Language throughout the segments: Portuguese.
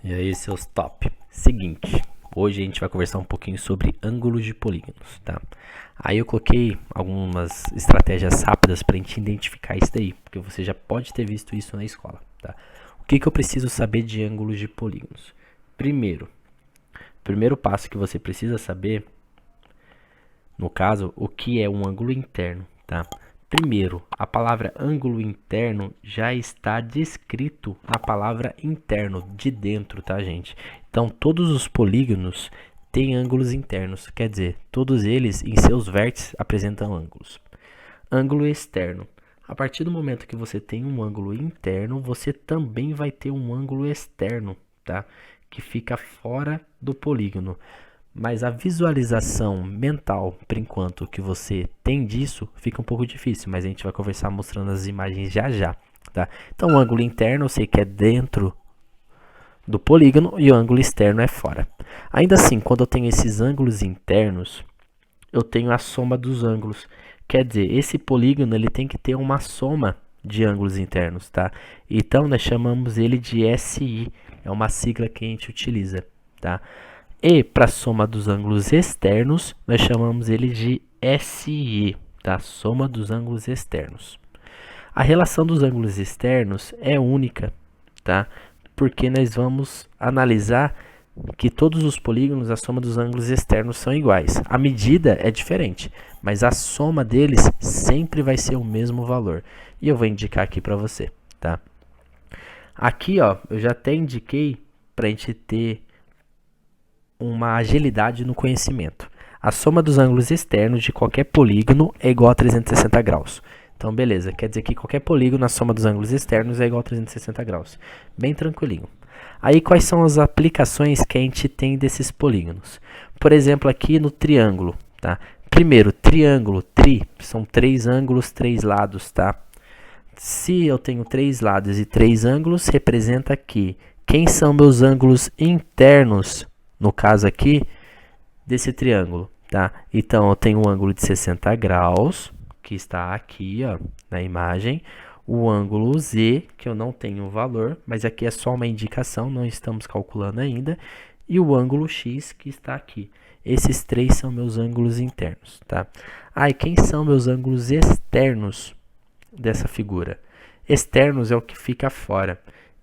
E aí, seus top? Seguinte, hoje a gente vai conversar um pouquinho sobre ângulos de polígonos, tá? Aí eu coloquei algumas estratégias rápidas para a gente identificar isso daí, porque você já pode ter visto isso na escola, tá? O que eu preciso saber de ângulos de polígonos? Primeiro passo que você precisa saber, no caso, o que é um ângulo interno, tá? Primeiro, a palavra ângulo interno já está descrito na palavra interno, de dentro, tá, gente? Então, todos os polígonos têm ângulos internos, quer dizer, todos eles em seus vértices apresentam ângulos. Ângulo externo. A partir do momento que você tem um ângulo interno, você também vai ter um ângulo externo, tá? Que fica fora do polígono. Mas a visualização mental, por enquanto, que você tem disso, fica um pouco difícil, mas a gente vai conversar mostrando as imagens já já, tá? Então, o ângulo interno eu sei que é dentro do polígono e o ângulo externo é fora. Ainda assim, quando eu tenho esses ângulos internos, eu tenho a soma dos ângulos. Quer dizer, esse polígono ele tem que ter uma soma de ângulos internos, tá? Então, nós chamamos ele de SI, é uma sigla que a gente utiliza, tá? E para a soma dos ângulos externos, nós chamamos ele de SI, tá? Soma dos ângulos externos. A relação dos ângulos externos é única, tá? Porque nós vamos analisar que todos os polígonos, a soma dos ângulos externos são iguais. A medida é diferente, mas a soma deles sempre vai ser o mesmo valor. E eu vou indicar aqui para você, tá? Aqui, ó, eu já até indiquei para a gente ter uma agilidade no conhecimento. A soma dos ângulos externos de qualquer polígono é igual a 360 graus. Então, beleza, quer dizer que qualquer polígono, a soma dos ângulos externos é igual a 360 graus. Bem tranquilinho. Aí, quais são as aplicações que a gente tem desses polígonos? Por exemplo, aqui no triângulo, tá? Primeiro, triângulo, são 3 ângulos, 3 lados, tá? Se eu tenho 3 lados e 3 ângulos, representa aqui. Quem são meus ângulos internos? No caso aqui, desse triângulo, tá? Então, eu tenho um ângulo de 60 graus, que está aqui, ó, na imagem. O ângulo Z, que eu não tenho o valor, mas aqui é só uma indicação, não estamos calculando ainda. E o ângulo X, que está aqui. Esses 3 são meus ângulos internos, tá? E quem são meus ângulos externos dessa figura? Externos é o que fica fora.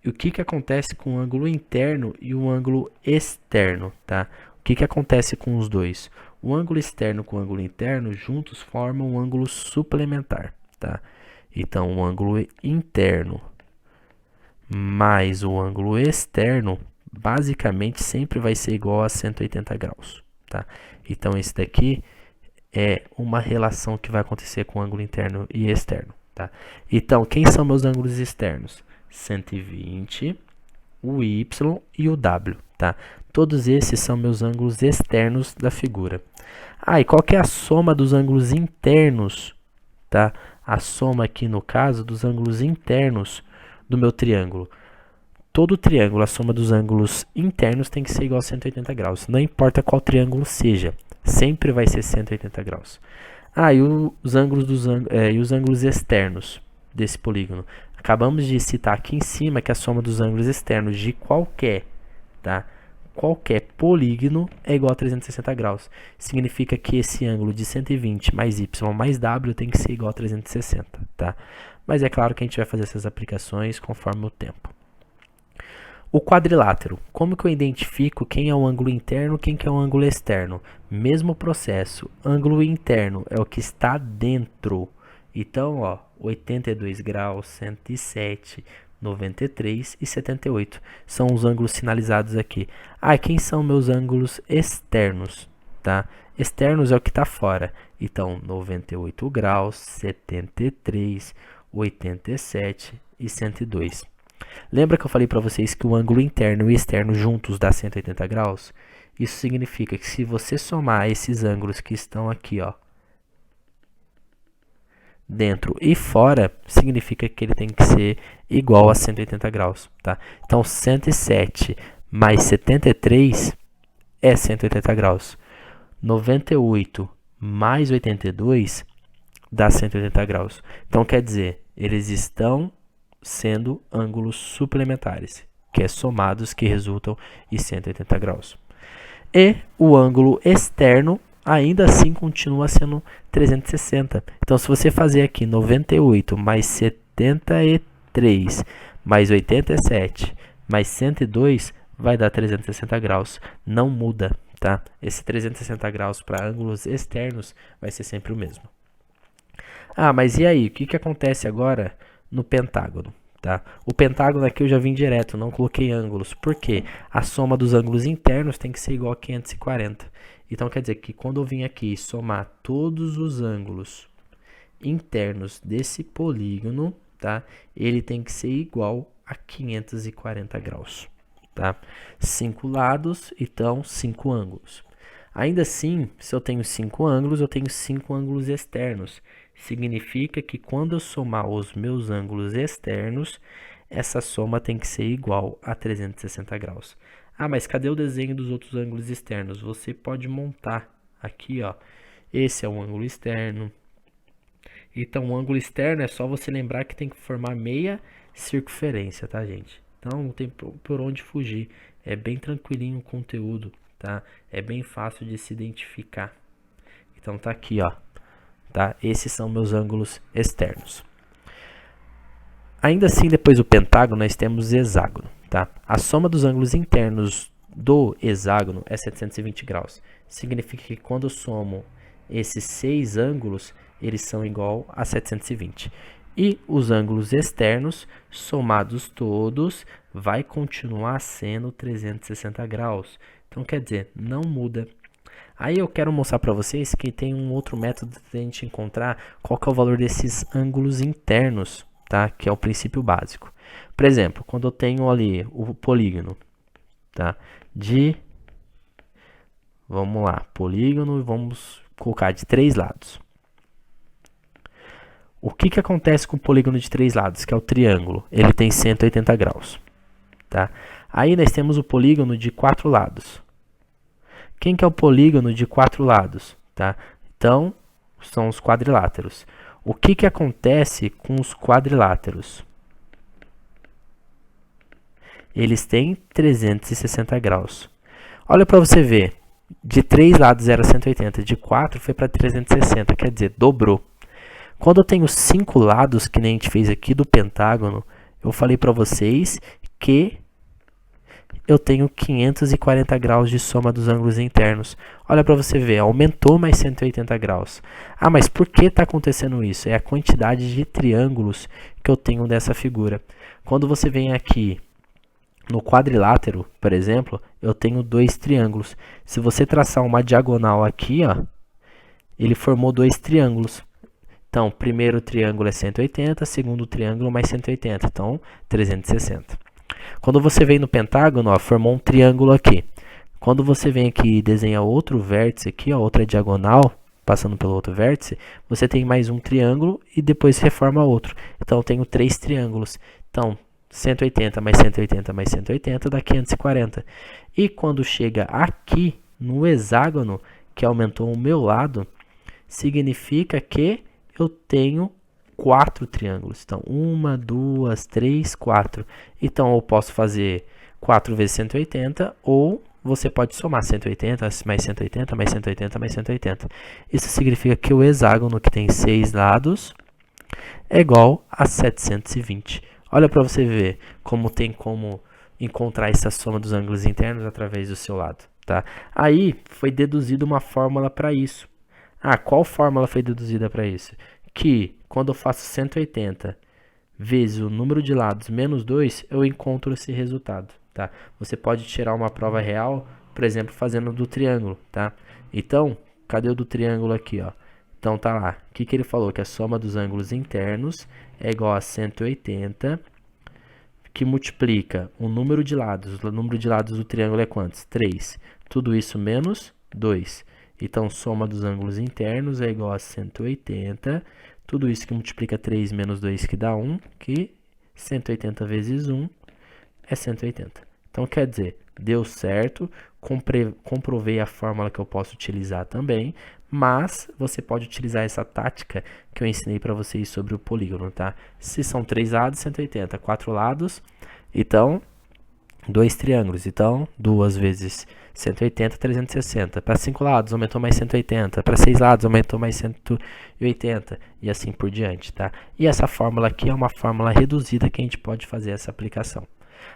E o que acontece com o ângulo interno e o ângulo externo, tá? O que acontece com os dois? O ângulo externo com o ângulo interno juntos formam um ângulo suplementar, tá? Então, o ângulo interno mais o ângulo externo, basicamente, sempre vai ser igual a 180 graus, tá? Então, esse daqui é uma relação que vai acontecer com o ângulo interno e externo, tá? Então, quem são meus ângulos externos? 120, o Y e o W, tá? Todos esses são meus ângulos externos da figura. E qual que é a soma dos ângulos internos, tá? A soma aqui no caso dos ângulos internos do meu triângulo. Todo triângulo, a soma dos ângulos internos tem que ser igual a 180 graus. Não importa qual triângulo seja, sempre vai ser 180 graus. E os ângulos externos desse polígono. Acabamos de citar aqui em cima que a soma dos ângulos externos de qualquer polígono é igual a 360 graus. Significa que esse ângulo de 120 mais y mais w tem que ser igual a 360, tá? Mas é claro que a gente vai fazer essas aplicações conforme o tempo. O quadrilátero. Como que eu identifico quem é o ângulo interno, quem que é o ângulo externo? Mesmo processo. Ângulo interno é o que está dentro. Então, ó, 82 graus, 107, 93 e 78 são os ângulos sinalizados aqui. Quem são meus ângulos externos, tá? Externos é o que está fora. Então, 98 graus, 73, 87 e 102. Lembra que eu falei para vocês que o ângulo interno e externo juntos dá 180 graus? Isso significa que se você somar esses ângulos que estão aqui, ó, dentro e fora, significa que ele tem que ser igual a 180 graus, tá? Então, 107 mais 73 é 180 graus. 98 mais 82 dá 180 graus. Então, quer dizer, eles estão sendo ângulos suplementares. que é somados, que resultam em 180 graus. E o ângulo externo ainda assim continua sendo 360. Então, se você fazer aqui 98 mais 73 mais 87 mais 102, vai dar 360 graus. Não muda, tá? Esse 360 graus para ângulos externos vai ser sempre o mesmo. Ah, mas e aí? O que acontece agora no pentágono? Tá? O pentágono aqui eu já vim direto, não coloquei ângulos. Por quê? A soma dos ângulos internos tem que ser igual a 540. Então quer dizer que quando eu vim aqui somar todos os ângulos internos desse polígono, tá? Ele tem que ser igual a 540 graus. Tá? 5 lados, então 5 ângulos. Ainda assim, se eu tenho 5 ângulos, eu tenho 5 ângulos externos. Significa que quando eu somar os meus ângulos externos, essa soma tem que ser igual a 360 graus. Ah, mas cadê o desenho dos outros ângulos externos? Você pode montar aqui, ó. Esse é um ângulo externo. Então, o ângulo externo é só você lembrar que tem que formar meia circunferência, tá, gente? Então, não tem por onde fugir. É bem tranquilinho o conteúdo, tá? É bem fácil de se identificar. Então, tá aqui, ó. Tá? Esses são meus ângulos externos. Ainda assim, depois do pentágono, nós temos hexágono. Tá? A soma dos ângulos internos do hexágono é 720 graus. Significa que quando eu somo esses 6 ângulos, eles são igual a 720. E os ângulos externos, somados todos, vai continuar sendo 360 graus. Então, quer dizer, não muda. Aí eu quero mostrar para vocês que tem um outro método de a gente encontrar qual que é o valor desses ângulos internos, tá? Que é o princípio básico. Por exemplo, quando eu tenho ali o polígono, tá? Vamos lá, polígono, vamos colocar de 3 lados. O que acontece com o polígono de 3 lados, que é o triângulo? Ele tem 180 graus, tá? Aí nós temos o polígono de 4 lados. Quem que é o polígono de 4 lados? Tá? Então, são os quadriláteros. O que acontece com os quadriláteros? Eles têm 360 graus. Olha para você ver. De 3 lados era 180, de 4 foi para 360, quer dizer, dobrou. Quando eu tenho 5 lados, que nem a gente fez aqui do pentágono, eu falei para vocês que eu tenho 540 graus de soma dos ângulos internos. Olha para você ver, aumentou mais 180 graus. Ah, mas por que está acontecendo isso? É a quantidade de triângulos que eu tenho dessa figura. Quando você vem aqui no quadrilátero, por exemplo, eu tenho 2 triângulos. Se você traçar uma diagonal aqui, ó, ele formou 2 triângulos. Então, primeiro triângulo é 180, segundo triângulo mais 180, então 360. Quando você vem no pentágono, ó, formou um triângulo aqui. Quando você vem aqui e desenha outro vértice aqui, ó, outra diagonal, passando pelo outro vértice, você tem mais um triângulo e depois reforma outro. Então, eu tenho 3 triângulos. Então, 180 mais 180 mais 180 dá 540. E quando chega aqui no hexágono, que aumentou o meu lado, significa que eu tenho 4 triângulos. Então, 1, 2, 3, 4. Então, eu posso fazer 4 vezes 180 ou você pode somar 180 mais 180 mais 180 mais 180. Isso significa que o hexágono, que tem 6 lados, é igual a 720. Olha para você ver como tem como encontrar essa soma dos ângulos internos através do seu lado. Tá? Aí, foi deduzida uma fórmula para isso. Ah, qual fórmula foi deduzida para isso? Que quando eu faço 180 vezes o número de lados menos 2, eu encontro esse resultado, tá? Você pode tirar uma prova real, por exemplo, fazendo do triângulo, tá? Então, cadê o do triângulo aqui, ó? Então tá lá. O que ele falou? Que a soma dos ângulos internos é igual a 180, que multiplica o número de lados. O número de lados do triângulo é quantos? 3. Tudo isso menos 2. Então, soma dos ângulos internos é igual a 180. Tudo isso que multiplica 3 menos 2, que dá 1, que 180 vezes 1 é 180. Então, quer dizer, deu certo, comprovei a fórmula que eu posso utilizar também, mas você pode utilizar essa tática que eu ensinei para vocês sobre o polígono, tá? Se são 3 lados, 180. 4 lados, então dois triângulos, então 2 vezes 180, 360. Para 5 lados aumentou mais 180, para 6 lados aumentou mais 180 e assim por diante, tá? E essa fórmula aqui é uma fórmula reduzida que a gente pode fazer essa aplicação.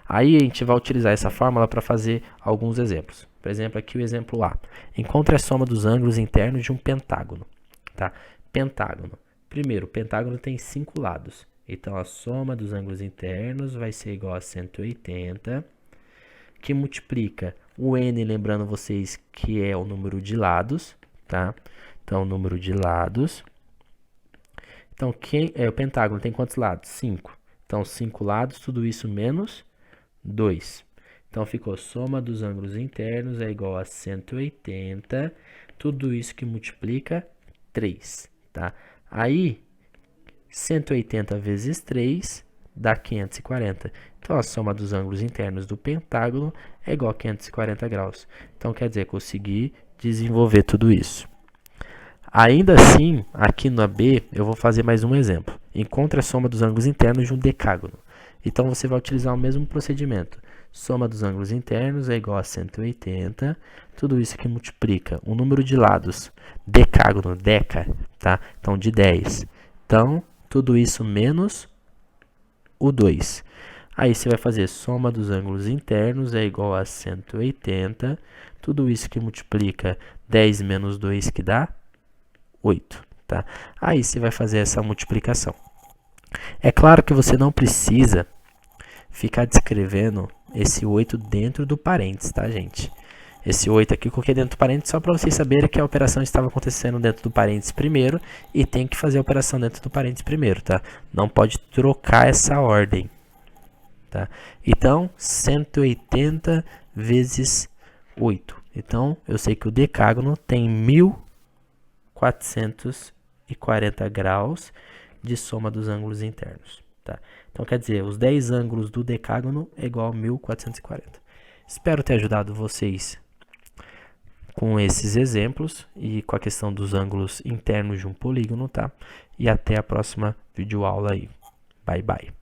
Aí a gente vai utilizar essa fórmula para fazer alguns exemplos. Por exemplo, aqui o exemplo A. Encontre a soma dos ângulos internos de um pentágono, tá? Pentágono. Primeiro, o pentágono tem 5 lados. Então, a soma dos ângulos internos vai ser igual a 180, que multiplica o n, lembrando vocês que é o número de lados, tá? Então, o número de lados. Então, o pentágono tem quantos lados? 5. Então, 5 lados, tudo isso menos 2. Então, ficou soma dos ângulos internos é igual a 180, tudo isso que multiplica 3, tá? Aí, 180 vezes 3 dá 540. Então, a soma dos ângulos internos do pentágono é igual a 540 graus. Então, quer dizer, consegui desenvolver tudo isso. Ainda assim, aqui na B, eu vou fazer mais um exemplo. Encontre a soma dos ângulos internos de um decágono. Então, você vai utilizar o mesmo procedimento. Soma dos ângulos internos é igual a 180. Tudo isso que multiplica o número de lados. Decágono, deca, tá? Então, de 10. Então, tudo isso menos o 2. Aí você vai fazer soma dos ângulos internos é igual a 180. Tudo isso que multiplica 10 menos 2 que dá 8. Tá? Aí você vai fazer essa multiplicação. É claro que você não precisa ficar descrevendo esse 8 dentro do parênteses, tá, gente? Esse 8 aqui eu coloquei dentro do parênteses só para vocês saberem que a operação estava acontecendo dentro do parênteses primeiro e tem que fazer a operação dentro do parênteses primeiro, tá? Não pode trocar essa ordem, tá? Então, 180 vezes 8. Então, eu sei que o decágono tem 1440 graus de soma dos ângulos internos, tá? Então, quer dizer, os 10 ângulos do decágono é igual a 1440. Espero ter ajudado vocês com esses exemplos e com a questão dos ângulos internos de um polígono, tá? E até a próxima videoaula aí. Bye, bye.